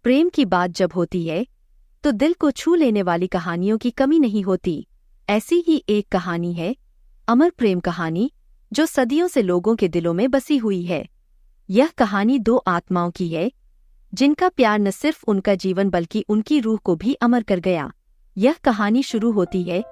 प्रेम की बात जब होती है तो दिल को छू लेने वाली कहानियों की कमी नहीं होती। ऐसी ही एक कहानी है अमर प्रेम कहानी, जो सदियों से लोगों के दिलों में बसी हुई है। यह कहानी दो आत्माओं की है जिनका प्यार न सिर्फ उनका जीवन बल्कि उनकी रूह को भी अमर कर गया। यह कहानी शुरू होती है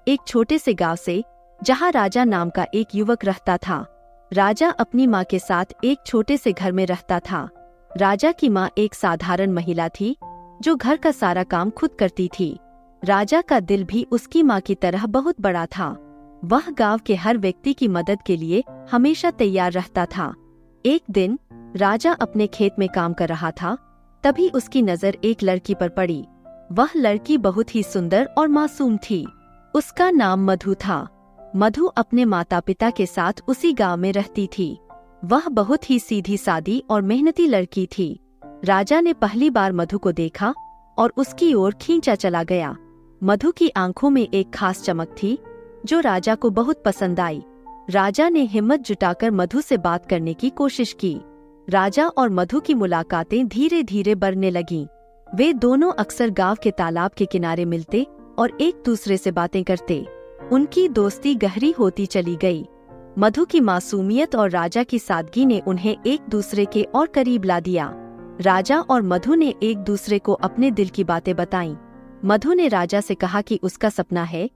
एक छोटे से गांव से, जहां राजा नाम का एक युवक रहता था। राजा अपनी माँ के साथ एक छोटे से घर में रहता था। राजा की माँ एक साधारण महिला थी जो घर का सारा काम खुद करती थी। राजा का दिल भी उसकी माँ की तरह बहुत बड़ा था। वह गांव के हर व्यक्ति की मदद के लिए हमेशा तैयार रहता था। एक दिन राजा अपने खेत में काम कर रहा था, तभी उसकी नजर एक लड़की पर पड़ी। वह लड़की बहुत ही सुंदर और मासूम थी। उसका नाम मधु था। मधु अपने माता पिता के साथ उसी गांव में रहती थी। वह बहुत ही सीधी सादी और मेहनती लड़की थी। राजा ने पहली बार मधु को देखा और उसकी ओर खींचा चला गया। मधु की आंखों में एक खास चमक थी जो राजा को बहुत पसंद आई। राजा ने हिम्मत जुटाकर मधु से बात करने की कोशिश की। राजा और मधु की मुलाकातें धीरे धीरे बढ़ने लगीं। वे दोनों अक्सर गांव के तालाब के किनारे मिलते और एक दूसरे से बातें करते। उनकी दोस्ती गहरी होती चली गई। मधु की मासूमियत और राजा की सादगी ने उन्हें एक दूसरे के और करीब ला दिया। राजा और मधु ने एक दूसरे को अपने दिल की बातें बताईं। मधु ने राजा से कहा कि उसका सपना है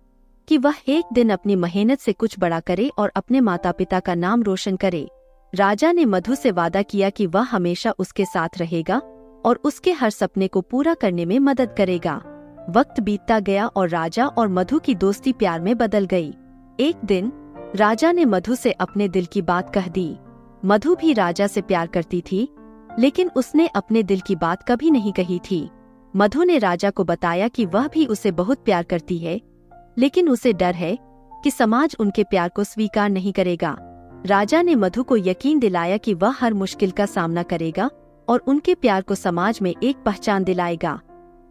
कि वह एक दिन अपनी मेहनत से कुछ बड़ा करे और अपने माता पिता का नाम रोशन करे। राजा ने मधु से वादा किया कि वह हमेशा उसके साथ रहेगा और उसके हर सपने को पूरा करने में मदद करेगा। वक्त बीतता गया और राजा और मधु की दोस्ती प्यार में बदल गई। एक दिन राजा ने मधु से अपने दिल की बात कह दी। मधु भी राजा से प्यार करती थी, लेकिन उसने अपने दिल की बात कभी नहीं कही थी। मधु ने राजा को बताया कि वह भी उसे बहुत प्यार करती है, लेकिन उसे डर है कि समाज उनके प्यार को स्वीकार नहीं करेगा। राजा ने मधु को यकीन दिलाया कि वह हर मुश्किल का सामना करेगा और उनके प्यार को समाज में एक पहचान दिलाएगा।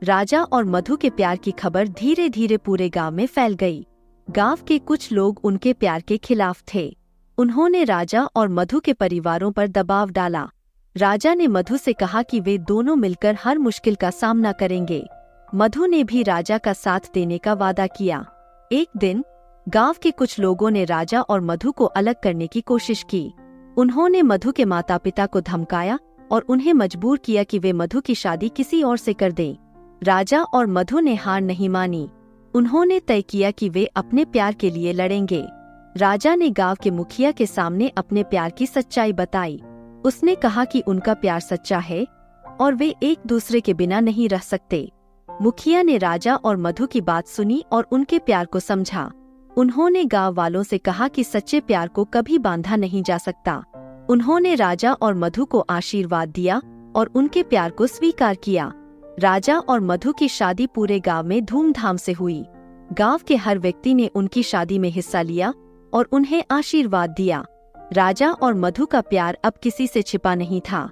राजा और मधु के प्यार की खबर धीरे धीरे पूरे गांव में फैल गई। गांव के कुछ लोग उनके प्यार के खिलाफ थे। उन्होंने राजा और मधु के परिवारों पर दबाव डाला। राजा ने मधु से कहा कि वे दोनों मिलकर हर मुश्किल का सामना करेंगे। मधु ने भी राजा का साथ देने का वादा किया। एक दिन गांव के कुछ लोगों ने राजा और मधु को अलग करने की कोशिश की। उन्होंने मधु के माता पिता को धमकाया और उन्हें मजबूर किया कि वे मधु की शादी किसी और से कर दें। राजा और मधु ने हार नहीं मानी। उन्होंने तय किया कि वे अपने प्यार के लिए लड़ेंगे। राजा ने गांव के मुखिया के सामने अपने प्यार की सच्चाई बताई। उसने कहा कि उनका प्यार सच्चा है और वे एक दूसरे के बिना नहीं रह सकते। मुखिया ने राजा और मधु की बात सुनी और उनके प्यार को समझा। उन्होंने गांव वालों से कहा कि सच्चे प्यार को कभी बांधा नहीं जा सकता। उन्होंने राजा और मधु को आशीर्वाद दिया और उनके प्यार को स्वीकार किया। राजा और मधु की शादी पूरे गांव में धूमधाम से हुई। गांव के हर व्यक्ति ने उनकी शादी में हिस्सा लिया और उन्हें आशीर्वाद दिया। राजा और मधु का प्यार अब किसी से छिपा नहीं था।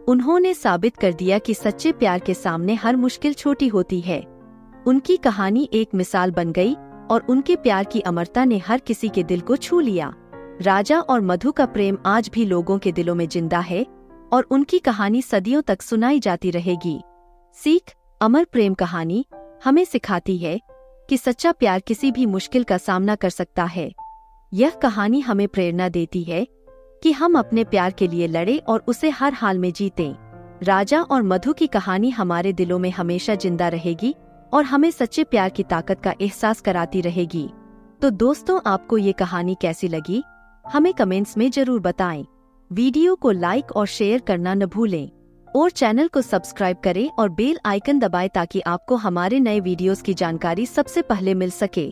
उन्होंने साबित कर दिया कि सच्चे प्यार के सामने हर मुश्किल छोटी होती है। उनकी कहानी एक मिसाल बन गई और उनके प्यार की अमरता ने हर किसी के दिल को छू लिया। राजा और मधु का प्रेम आज भी लोगों के दिलों में जिंदा है और उनकी कहानी सदियों तक सुनाई जाती रहेगी। सीख: अमर प्रेम कहानी हमें सिखाती है कि सच्चा प्यार किसी भी मुश्किल का सामना कर सकता है। यह कहानी हमें प्रेरणा देती है कि हम अपने प्यार के लिए लड़ें और उसे हर हाल में जीतें। राजा और मधु की कहानी हमारे दिलों में हमेशा जिंदा रहेगी और हमें सच्चे प्यार की ताकत का एहसास कराती रहेगी। तो दोस्तों, आपको ये कहानी कैसी लगी? हमें कमेंट्स में जरूर बताएं। वीडियो को लाइक और शेयर करना न भूलें और चैनल को सब्सक्राइब करें और बेल आइकन दबाएं ताकि आपको हमारे नए वीडियोस की जानकारी सबसे पहले मिल सके।